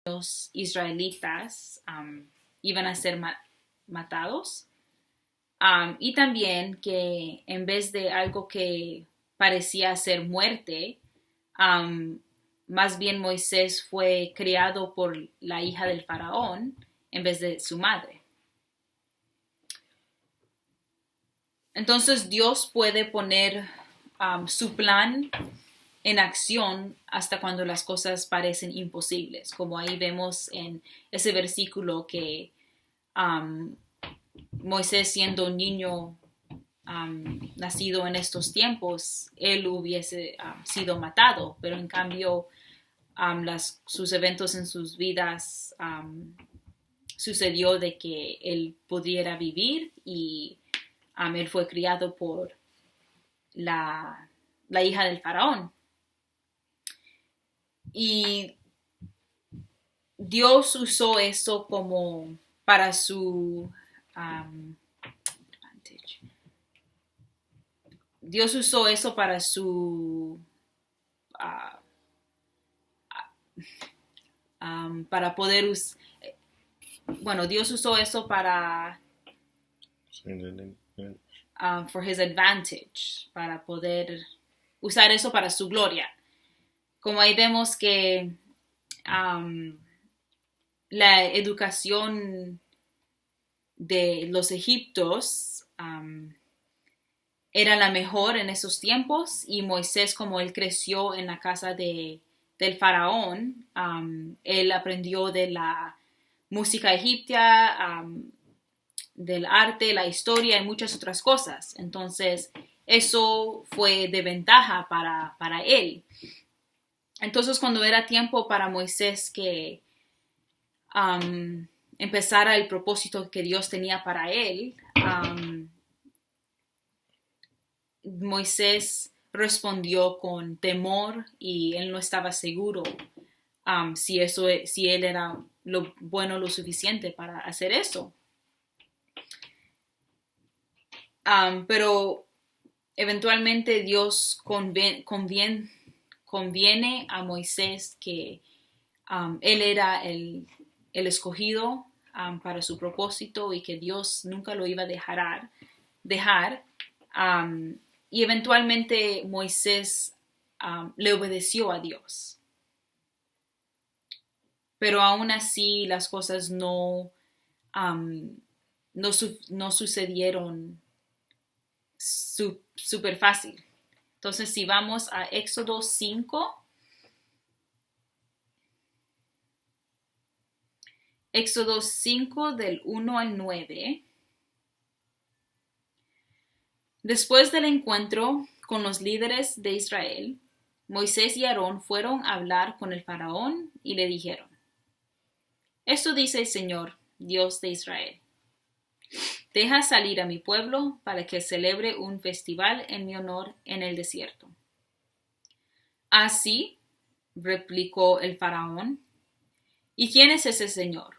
los israelitas iban a ser matados. Y también que en vez de algo que parecía ser muerte, más bien Moisés fue criado por la hija del faraón en vez de su madre. Entonces Dios puede poner su plan en acción hasta cuando las cosas parecen imposibles, como ahí vemos en ese versículo que Moisés, siendo un niño nacido en estos tiempos, él hubiese sido matado, pero en cambio sus eventos en sus vidas sucedió de que él pudiera vivir y él fue criado por la hija del faraón. Y Dios usó eso como para su Dios usó eso para su para poder Dios usó eso para for his advantage, para poder usar eso para su gloria. Como ahí vemos que la educación de los egipcios era la mejor en esos tiempos, y Moisés, como él creció en la casa del faraón, él aprendió de la música egipcia, del arte, la historia y muchas otras cosas. Entonces eso fue de ventaja para él. Entonces cuando era tiempo para Moisés que empezara el propósito que Dios tenía para él, Moisés respondió con temor y él no estaba seguro si él era lo suficiente para hacer eso. Pero eventualmente Dios conviene a Moisés que él era el escogido para su propósito y que Dios nunca lo iba a dejar. Y eventualmente Moisés le obedeció a Dios. Pero aún así las cosas no sucedieron súper fácil. Entonces, si vamos a Éxodo 5, Éxodo 5 del 1 al 9. Después del encuentro con los líderes de Israel, Moisés y Aarón fueron a hablar con el faraón y le dijeron: Esto dice el Señor, Dios de Israel: Deja salir a mi pueblo para que celebre un festival en mi honor en el desierto. Así, replicó el faraón, ¿y quién es ese Señor?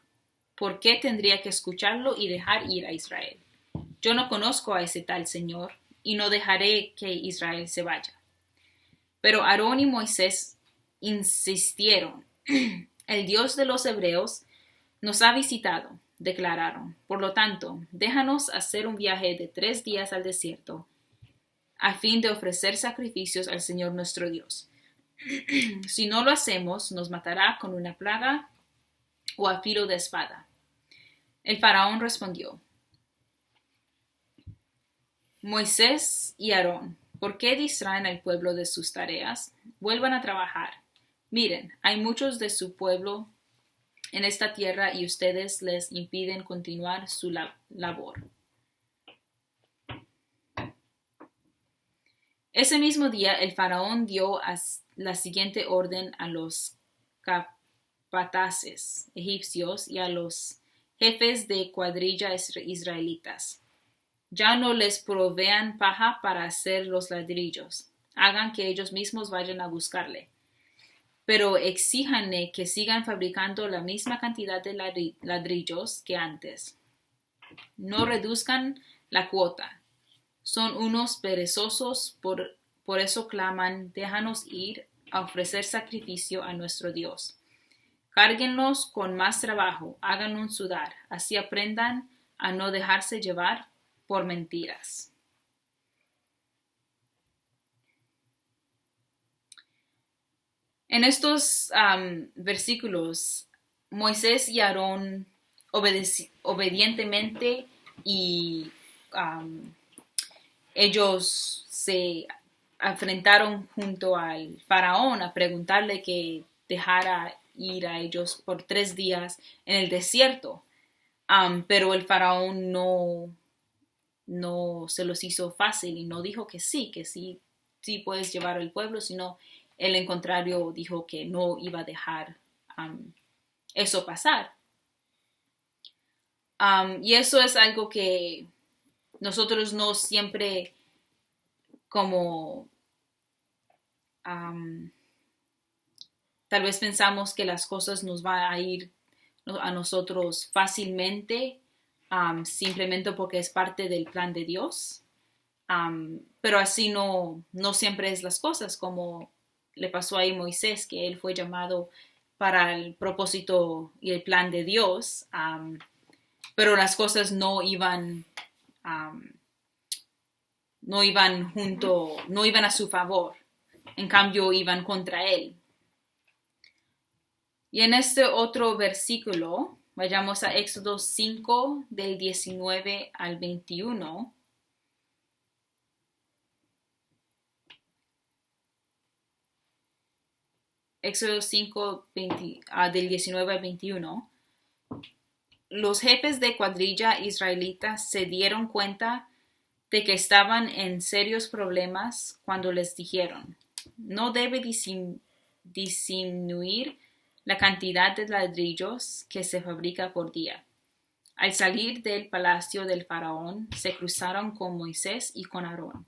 ¿Por qué tendría que escucharlo y dejar ir a Israel? Yo no conozco a ese tal Señor, y no dejaré que Israel se vaya. Pero Aarón y Moisés insistieron: El Dios de los hebreos nos ha visitado, declararon. Por lo tanto, déjanos hacer un viaje de 3 días al desierto, a fin de ofrecer sacrificios al Señor nuestro Dios. Si no lo hacemos, nos matará con una plaga o a filo de espada. El faraón respondió: Moisés y Aarón, ¿por qué distraen al pueblo de sus tareas? Vuelvan a trabajar. Miren, hay muchos de su pueblo en esta tierra y ustedes les impiden continuar su labor. Ese mismo día el faraón dio la siguiente orden a los capataces egipcios y a los jefes de cuadrilla israelitas: Ya no les provean paja para hacer los ladrillos, hagan que ellos mismos vayan a buscarle. Pero exíjanle que sigan fabricando la misma cantidad de ladrillos que antes. No reduzcan la cuota. Son unos perezosos, por eso claman: Déjanos ir a ofrecer sacrificio a nuestro Dios. Cárguenlos con más trabajo, háganlos sudar, así aprendan a no dejarse llevar por mentiras. En estos versículos, Moisés y Aarón obedientemente y ellos se enfrentaron junto al faraón a preguntarle que dejara ir a ellos por 3 días en el desierto. Pero el faraón no se los hizo fácil y no dijo que sí puedes llevar al pueblo, sino él en contrario dijo que no iba a dejar eso pasar. Y eso es algo que nosotros no siempre como tal vez pensamos que las cosas nos van a ir a nosotros fácilmente, simplemente porque es parte del plan de Dios. Pero así no siempre es las cosas, como le pasó a Moisés, que él fue llamado para el propósito y el plan de Dios, pero las cosas no iban a su favor, en cambio iban contra él. Y en este otro versículo, vayamos a Éxodo 5 del 19 al 21. Éxodo 5 del 19 al 21. Los jefes de cuadrilla israelitas se dieron cuenta de que estaban en serios problemas cuando les dijeron: no debe disminuir la cantidad de ladrillos que se fabrica por día. Al salir del palacio del faraón, se cruzaron con Moisés y con Aarón,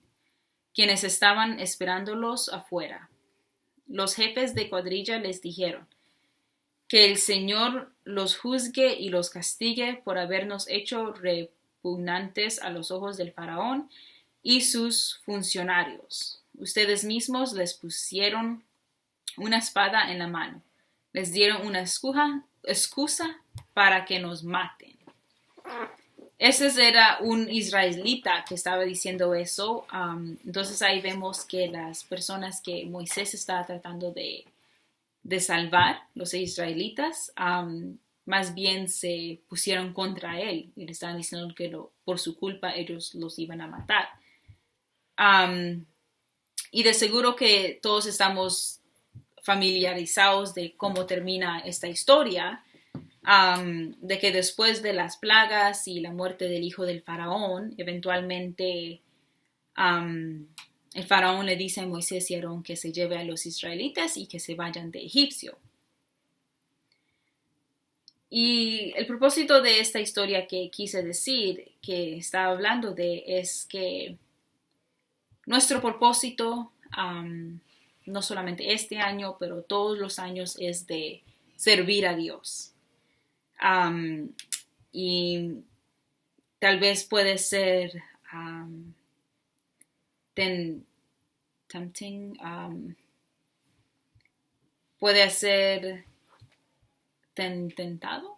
quienes estaban esperándolos afuera. Los jefes de cuadrilla les dijeron: que el Señor los juzgue y los castigue por habernos hecho repugnantes a los ojos del faraón y sus funcionarios. Ustedes mismos les pusieron una espada en la mano. Les dieron una excusa para que nos maten. Ese era un israelita que estaba diciendo eso. Entonces ahí vemos que las personas que Moisés estaba tratando de salvar, los israelitas, más bien se pusieron contra él y le estaban diciendo que por su culpa ellos los iban a matar. Y de seguro que todos estamos familiarizados de cómo termina esta historia, de que después de las plagas y la muerte del hijo del faraón, eventualmente el faraón le dice a Moisés y Aarón que se lleve a los israelitas y que se vayan de Egipcio. Y el propósito de esta historia que quise decir, que estaba hablando de, es que nuestro propósito, no solamente este año, pero todos los años, es de servir a Dios. Y tal vez puede ser tempting, puede ser tentado.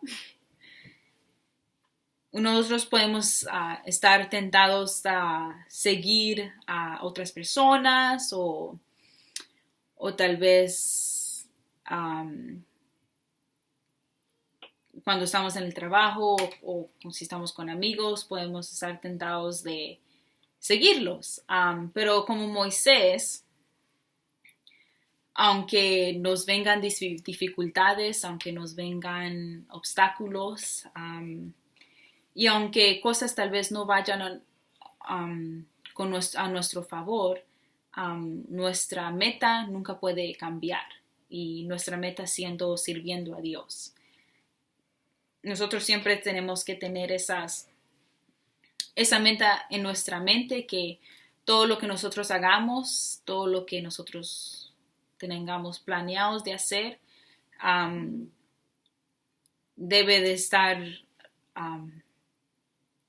Nosotros podemos estar tentados a seguir a otras personas o tal vez cuando estamos en el trabajo o si estamos con amigos podemos estar tentados de seguirlos. Pero como Moisés, aunque nos vengan dificultades, aunque nos vengan obstáculos, y aunque cosas tal vez no vayan a nuestro favor, nuestra meta nunca puede cambiar, y nuestra meta siendo sirviendo a Dios. Nosotros siempre tenemos que tener esa meta en nuestra mente, que todo lo que nosotros hagamos, todo lo que nosotros tengamos planeados de hacer, debe de estar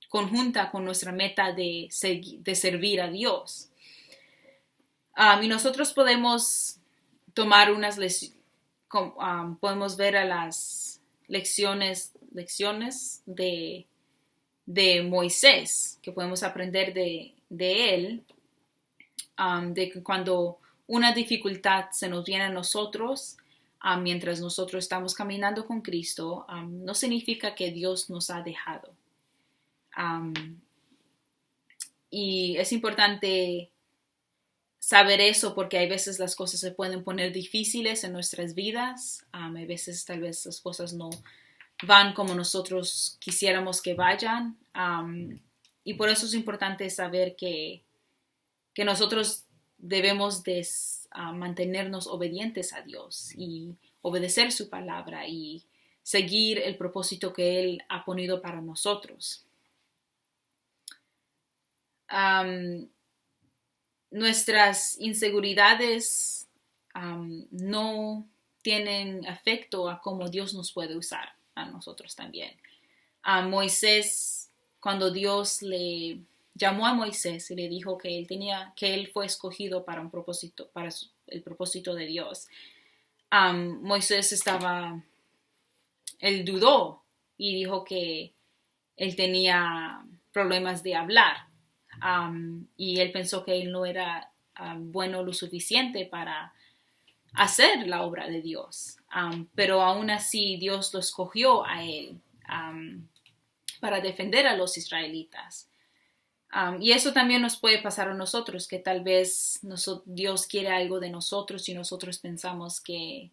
conjunta con nuestra meta de servir a Dios. Y nosotros podemos tomar podemos ver a las lecciones de Moisés, que podemos aprender de él, de que cuando una dificultad se nos viene a nosotros, mientras nosotros estamos caminando con Cristo, no significa que Dios nos ha dejado. Y es importante saber eso porque hay veces las cosas se pueden poner difíciles en nuestras vidas. Hay veces tal vez las cosas no van como nosotros quisiéramos que vayan. Y por eso es importante saber que nosotros debemos de mantenernos obedientes a Dios y obedecer su palabra y seguir el propósito que Él ha ponido para nosotros. Nuestras inseguridades no tienen efecto a cómo Dios nos puede usar a nosotros también. Moisés, cuando Dios le llamó a Moisés y le dijo que él fue escogido para un propósito, para el propósito de Dios, Moisés él dudó y dijo que él tenía problemas de hablar. Y él pensó que él no era bueno lo suficiente para hacer la obra de Dios. Pero aún así Dios lo escogió a él para defender a los israelitas. Y eso también nos puede pasar a nosotros, que tal vez Dios quiere algo de nosotros y nosotros pensamos que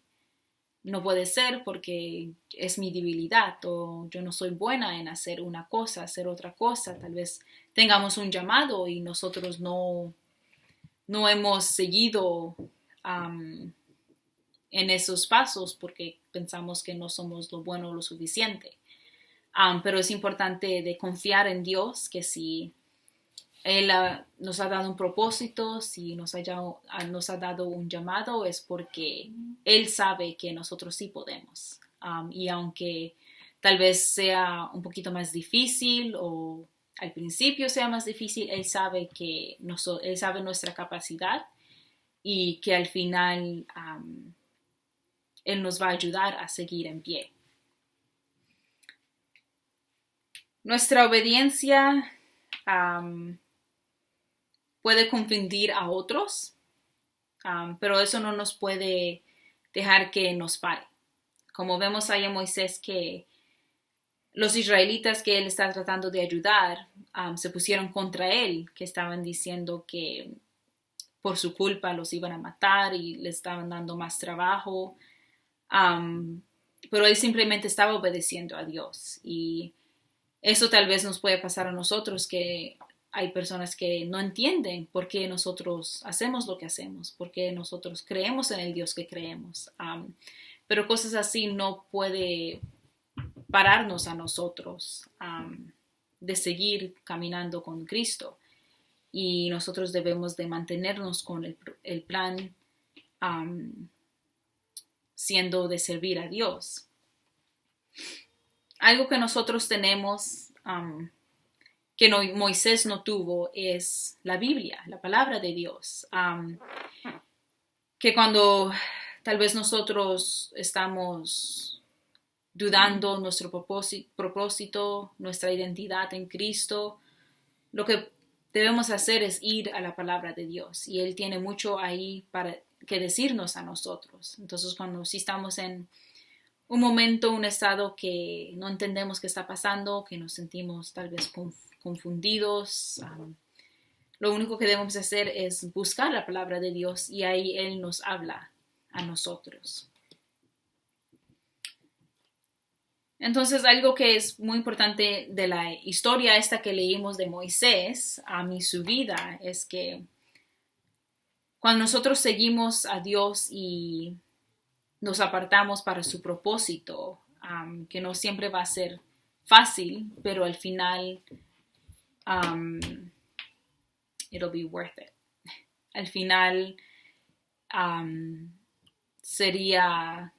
no puede ser porque es mi debilidad o yo no soy buena en hacer una cosa, hacer otra cosa. Tal vez tengamos un llamado y nosotros no hemos seguido en esos pasos porque pensamos que no somos lo bueno lo suficiente. Pero es importante de confiar en Dios, que si Él nos ha dado un propósito, si nos ha dado un llamado, es porque Él sabe que nosotros sí podemos. Y aunque tal vez sea un poquito más difícil o al principio sea más difícil, Él sabe Él sabe nuestra capacidad y que al final Él nos va a ayudar a seguir en pie. Nuestra obediencia puede confundir a otros, pero eso no nos puede dejar que nos pare. Como vemos ahí en Moisés, que los israelitas que él está tratando de ayudar se pusieron contra él, que estaban diciendo que por su culpa los iban a matar y le estaban dando más trabajo, pero él simplemente estaba obedeciendo a Dios. Y eso tal vez nos puede pasar a nosotros, que hay personas que no entienden por qué nosotros hacemos lo que hacemos, por qué nosotros creemos en el Dios que creemos. Pero cosas así no puede pararnos a nosotros de seguir caminando con Cristo. Y nosotros debemos de mantenernos con el plan siendo de servir a Dios. Algo que nosotros tenemos que Moisés no tuvo es la Biblia, la palabra de Dios. Que cuando tal vez nosotros estamos dudando nuestro propósito, nuestra identidad en Cristo, lo que debemos hacer es ir a la palabra de Dios. Y Él tiene mucho ahí que decirnos a nosotros. Entonces, si estamos en un momento, un estado que no entendemos qué está pasando, que nos sentimos tal vez confundidos, lo único que debemos hacer es buscar la palabra de Dios y ahí Él nos habla a nosotros. Entonces, algo que es muy importante de la historia esta que leímos de Moisés y su vida es que cuando nosotros seguimos a Dios y nos apartamos para su propósito, que no siempre va a ser fácil, pero al final it'll be worth it. Al final sería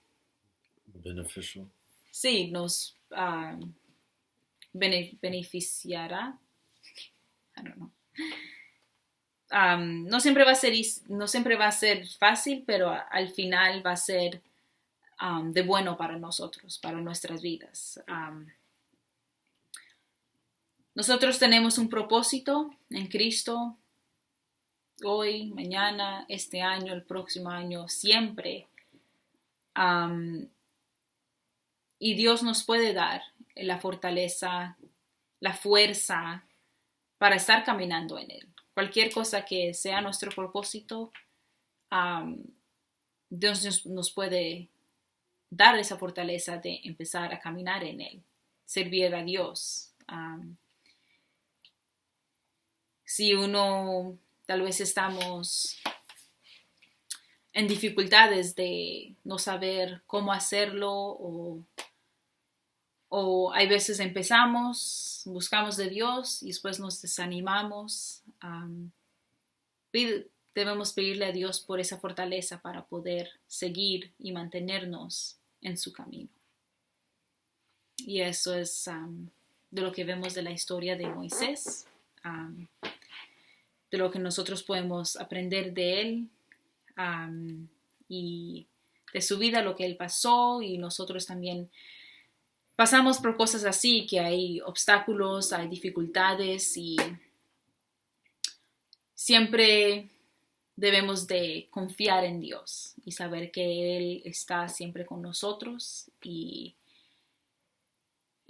beneficial. Sí, nos beneficiará. I don't know. No siempre va a ser fácil, pero al final va a ser de bueno para nosotros, para nuestras vidas. Nosotros tenemos un propósito en Cristo, hoy, mañana, este año, el próximo año, siempre. Y Dios nos puede dar la fortaleza, la fuerza para estar caminando en Él. Cualquier cosa que sea nuestro propósito, Dios nos puede dar esa fortaleza de empezar a caminar en Él, servir a Dios. Si uno tal vez estamos en dificultades de no saber cómo hacerlo o hay veces empezamos, buscamos de Dios y después nos desanimamos, debemos pedirle a Dios por esa fortaleza para poder seguir y mantenernos en su camino. Y eso es de lo que vemos de la historia de Moisés, de lo que nosotros podemos aprender de él y de su vida, lo que él pasó, y nosotros también pasamos por cosas así, que hay obstáculos, hay dificultades y siempre debemos de confiar en Dios y saber que Él está siempre con nosotros y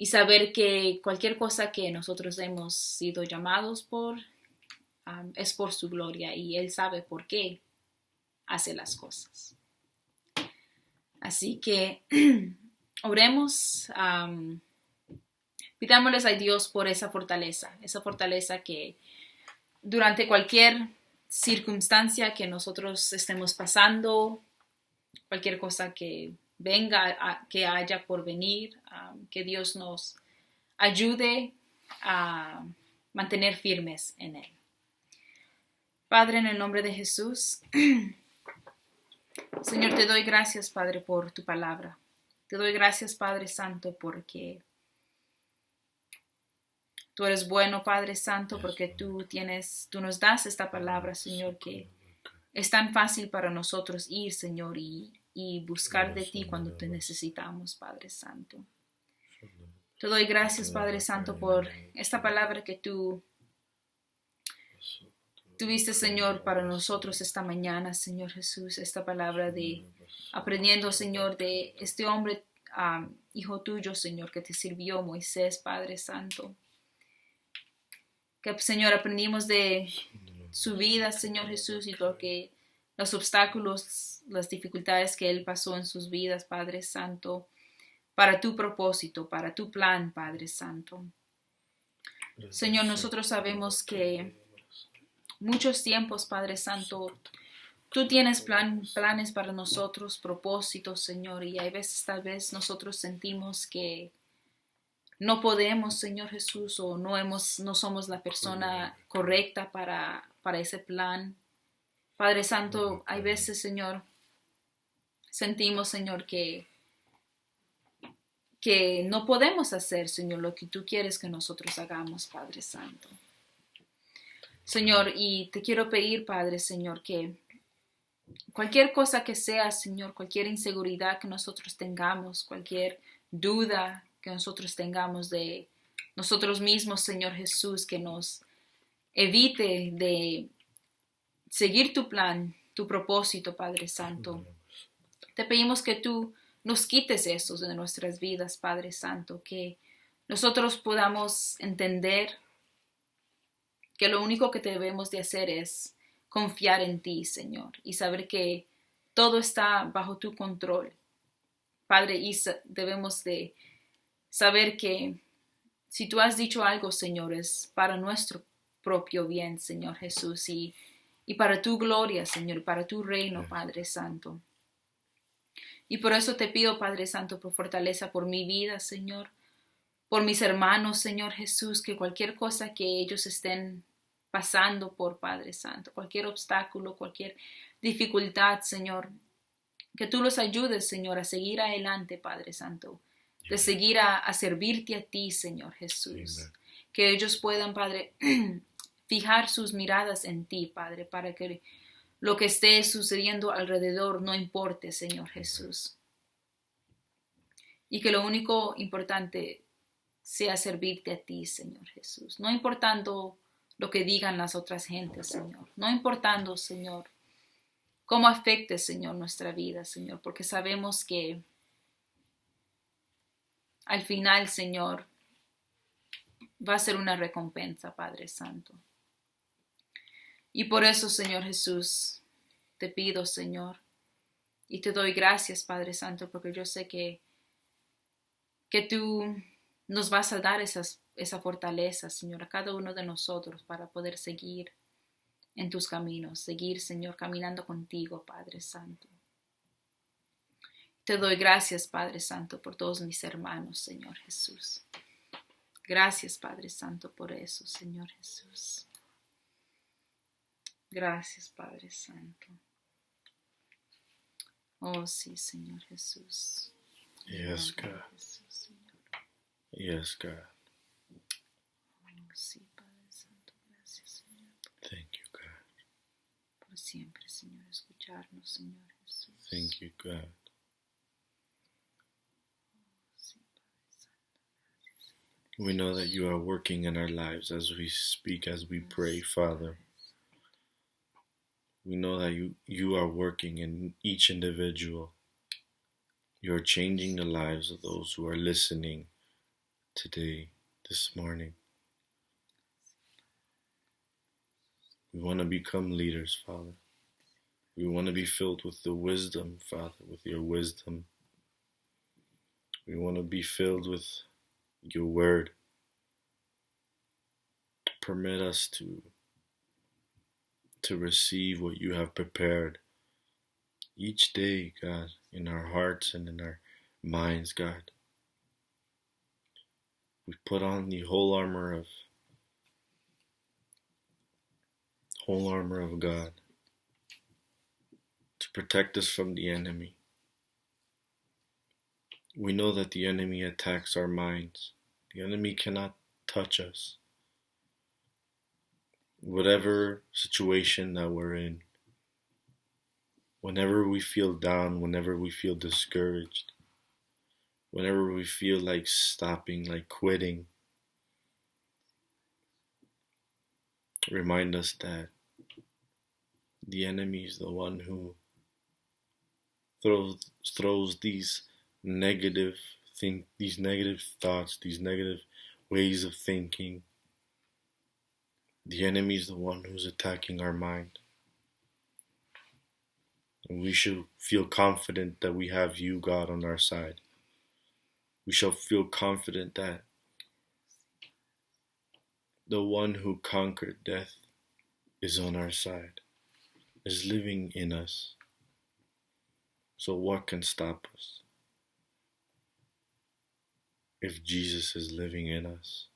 saber que cualquier cosa que nosotros hemos sido llamados por es por su gloria y Él sabe por qué hace las cosas. Así que oremos, pidámosles a Dios por esa fortaleza que durante cualquier circunstancia que nosotros estemos pasando, cualquier cosa que venga, que haya por venir, que Dios nos ayude a mantener firmes en Él. Padre, en el nombre de Jesús, Señor, te doy gracias, Padre, por tu palabra. Te doy gracias, Padre Santo, porque tú eres bueno, Padre Santo, porque tú nos das esta palabra, Señor, que es tan fácil para nosotros ir, Señor, y buscar de ti cuando te necesitamos, Padre Santo. Te doy gracias, Padre Santo, por esta palabra que tú tuviste, Señor, para nosotros esta mañana, Señor Jesús, esta palabra de aprendiendo, Señor, de este hombre, hijo tuyo, Señor, que te sirvió, Moisés, Padre Santo. Que, Señor, aprendimos de su vida, Señor Jesús, y los obstáculos, las dificultades que Él pasó en sus vidas, Padre Santo, para tu propósito, para tu plan, Padre Santo. Señor, nosotros sabemos que muchos tiempos, Padre Santo, tú tienes planes para nosotros, propósitos, Señor, y hay veces tal vez nosotros sentimos que no podemos, Señor Jesús, o no somos la persona correcta para ese plan. Padre Santo, hay veces, Señor, sentimos, Señor, que no podemos hacer, Señor, lo que tú quieres que nosotros hagamos, Padre Santo. Señor, y te quiero pedir, Padre, Señor, que cualquier cosa que sea, Señor, cualquier inseguridad que nosotros tengamos, cualquier duda que nosotros tengamos de nosotros mismos, Señor Jesús, que nos evite de seguir tu plan, tu propósito, Padre Santo. Te pedimos que tú nos quites eso de nuestras vidas, Padre Santo, que nosotros podamos entender que lo único que debemos de hacer es confiar en ti, Señor, y saber que todo está bajo tu control. Padre, y debemos de saber que si tú has dicho algo, Señor, es para nuestro propio bien, Señor Jesús, y para tu gloria, Señor, para tu reino, Padre Santo. Y por eso te pido, Padre Santo, por fortaleza por mi vida, Señor, por mis hermanos, Señor Jesús, que cualquier cosa que ellos estén pasando por, Padre Santo, cualquier obstáculo, cualquier dificultad, Señor, que tú los ayudes, Señor, a seguir adelante, Padre Santo, de seguir a servirte a ti, Señor Jesús. Amen. Que ellos puedan, Padre, fijar sus miradas en ti, Padre, para que lo que esté sucediendo alrededor no importe, Señor Jesús. y que lo único importante sea servirte a ti, Señor Jesús. No importando lo que digan las otras gentes, Señor. No importando, Señor, cómo afecte, Señor, nuestra vida, Señor, porque sabemos que al final, Señor, va a ser una recompensa, Padre Santo. Y por eso, Señor Jesús, te pido, Señor, y te doy gracias, Padre Santo, porque yo sé que tú nos vas a dar esa fortaleza, Señor, a cada uno de nosotros para poder seguir en tus caminos, seguir, Señor, caminando contigo, Padre Santo. Te doy gracias, Padre Santo, por todos mis hermanos, Señor Jesús. Gracias, Padre Santo, por eso, Señor Jesús. Gracias, Padre Santo. Oh, sí, Señor Jesús. Yes, God. Jesús, Señor. Yes, God. Oh, sí, Padre Santo. Gracias, Señor. Thank you, God. Por siempre, Señor, escucharnos, Señor Jesús. Thank you, God. Sí, Padre Santo. Gracias. We know that you are working in our lives as we speak, as we pray, Father. We know that you are working in each individual. You are changing the lives of those who are listening today, this morning. We want to become leaders, Father. We want to be filled with the wisdom, Father, with your wisdom. We want to be filled with your word. Permit us to receive what you have prepared each day, God, in our hearts and in our minds, God. We put on the whole armor of God to protect us from the enemy. We know that the enemy attacks our minds. The enemy cannot touch us. Whatever situation that we're in, whenever we feel down, whenever we feel discouraged, whenever we feel like stopping, like quitting, remind us that the enemy is the one who throws these negative thoughts, these negative ways of thinking. The enemy is the one who's attacking our mind. And we should feel confident that we have you, God, on our side. We shall feel confident that the one who conquered death is on our side, is living in us. So what can stop us if Jesus is living in us?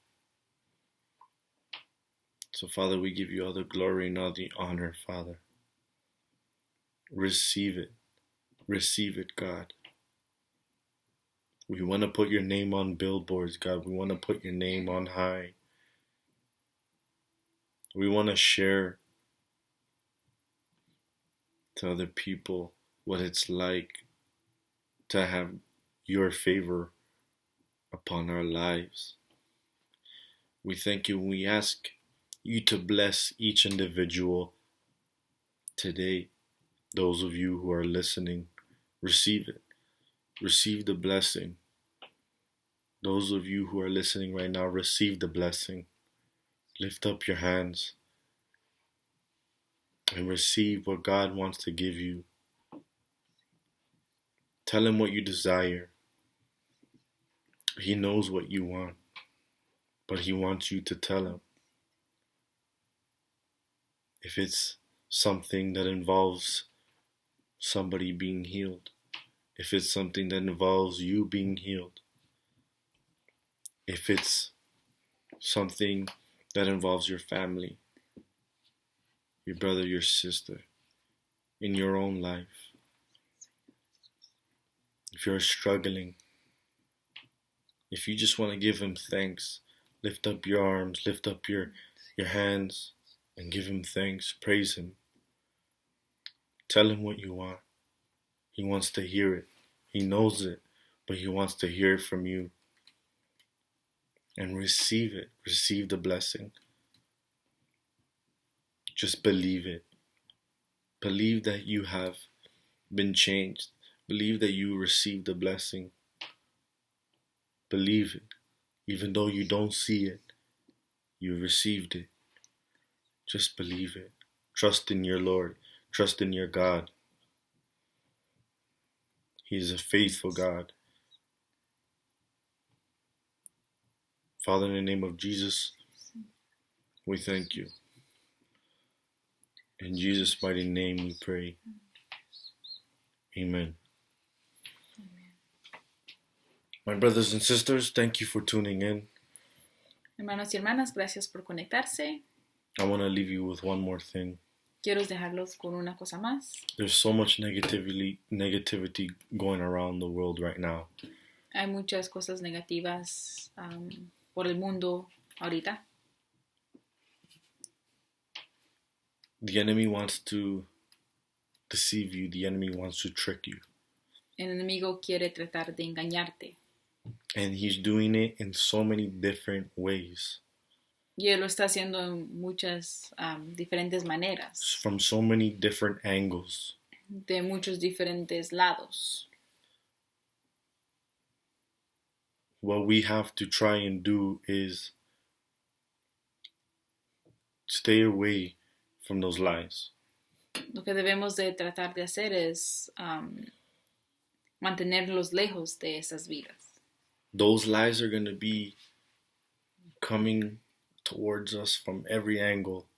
So, Father, we give you all the glory and all the honor, Father. Receive it. Receive it, God. We want to put your name on billboards, God. We want to put your name on high. We want to share to other people what it's like to have your favor upon our lives. We thank you. We ask you to bless each individual today. Those of you who are listening, receive it. Receive the blessing. Those of you who are listening right now, receive the blessing. Lift up your hands and receive what God wants to give you. Tell him what you desire. He knows what you want, but he wants you to tell him. If it's something that involves somebody being healed, if it's something that involves you being healed, if it's something that involves your family, your brother, your sister, in your own life, if you're struggling, if you just want to give him thanks, lift up your arms, lift up your hands, and give him thanks. Praise him. Tell him what you want. He wants to hear it. He knows it, but He wants to hear it from you and receive it. Receive the blessing. Just believe it. Believe that you have been changed. Believe that you received the blessing. Believe it. Even though you don't see it, you received it. Just believe it. Trust in your Lord. Trust in your God. He is a faithful God. Father, in the name of Jesus, we thank you. In Jesus' mighty name we pray. Amen. My brothers and sisters, thank you for tuning in. Hermanos y hermanas, gracias por conectarse. I want to leave you with one more thing. Quiero dejarlos con una cosa más. There's so much negativity going around the world right now. Hay muchas cosas negativas por el mundo ahorita. The enemy wants to deceive you. The enemy wants to trick you. El enemigo quiere tratar de engañarte. And he's doing it in so many different ways. Y él lo está haciendo en muchas diferentes maneras. From so many different angles. De muchos diferentes lados. What we have to try and do is stay away from those lies. Lo que debemos de tratar de hacer es mantenerlos lejos de esas vidas. Those lies are going to be coming towards us from every angle.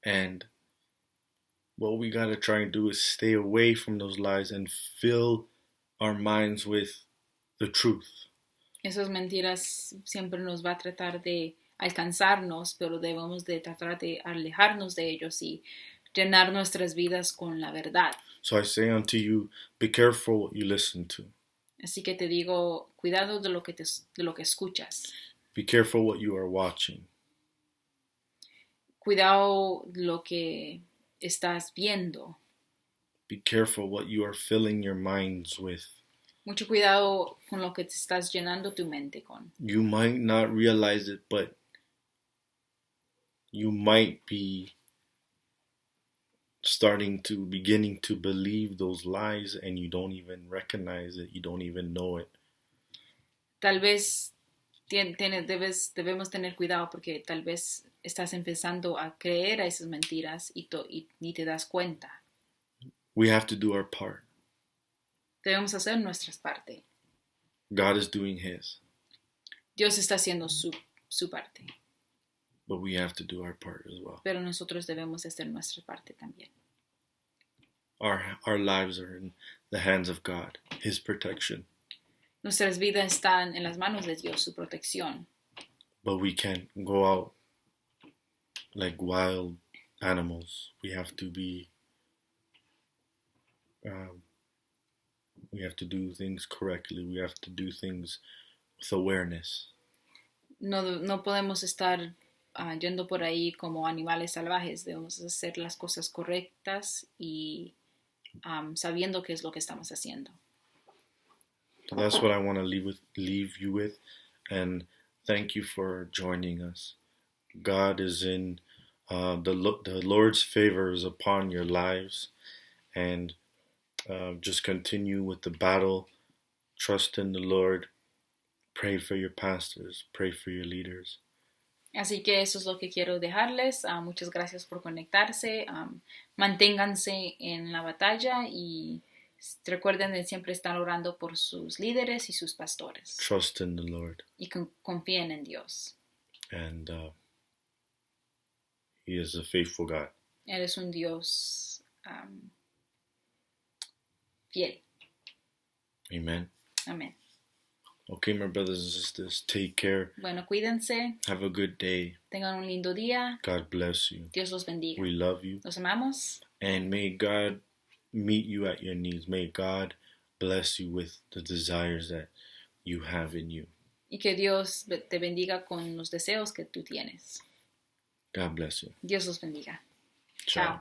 And what we got to try and do is stay away from those lies and fill our minds with the truth. Esas mentiras siempre nos va a tratar de alcanzarnos, pero debemos de tratar de alejarnos de ellos y llenar nuestras vidas con la verdad. So I say unto you, be careful what you listen to. Así que te digo, cuidado de lo que escuchas. Be careful what you are watching. Cuidado lo que estás viendo. Be careful what you are filling your minds with. Mucho cuidado con lo que te estás llenando tu mente con. You might not realize it, but you might be beginning to believe those lies and you don't even recognize it, you don't even know it. Tal vez debemos tener cuidado porque tal vez estás empezando a creer a esas mentiras y ni te das cuenta. We have to do our part. Debemos hacer nuestra parte. God is doing His. Dios está haciendo su parte. But we have to do our part as well. Pero nosotros debemos hacer nuestra parte también. Our lives are in the hands of God, His protection. Nuestras vidas están en las manos de Dios, su protección. But we can't go out like wild animals. We have to be we have to do things correctly. We have to do things with awareness. No podemos estar yendo por ahí como animales salvajes. Debemos hacer las cosas correctas y sabiendo qué es lo que estamos haciendo. So that's what I want to leave you with, and thank you for joining us. God is in the Lord's favor is upon your lives, and just continue with the battle. Trust in the Lord. Pray for your pastors. Pray for your leaders. Así que eso es lo que quiero dejarles. Muchas gracias por conectarse. Manténganse en la batalla y recuerden de siempre estar orando por sus líderes y sus pastores. Trust in the Lord. Y confíen en Dios. And He is a faithful God. Él es un Dios fiel. Amen. Amén. Okay, my brothers and sisters, take care. Bueno, cuídense. Have a good day. Tengan un lindo día. God bless you. Dios los bendiga. We love you. Los amamos. And may God meet you at your needs. May God bless you with the desires that you have in you. Y que Dios te bendiga con los deseos que tú tienes. God bless you. Dios los bendiga. Ciao. Chao.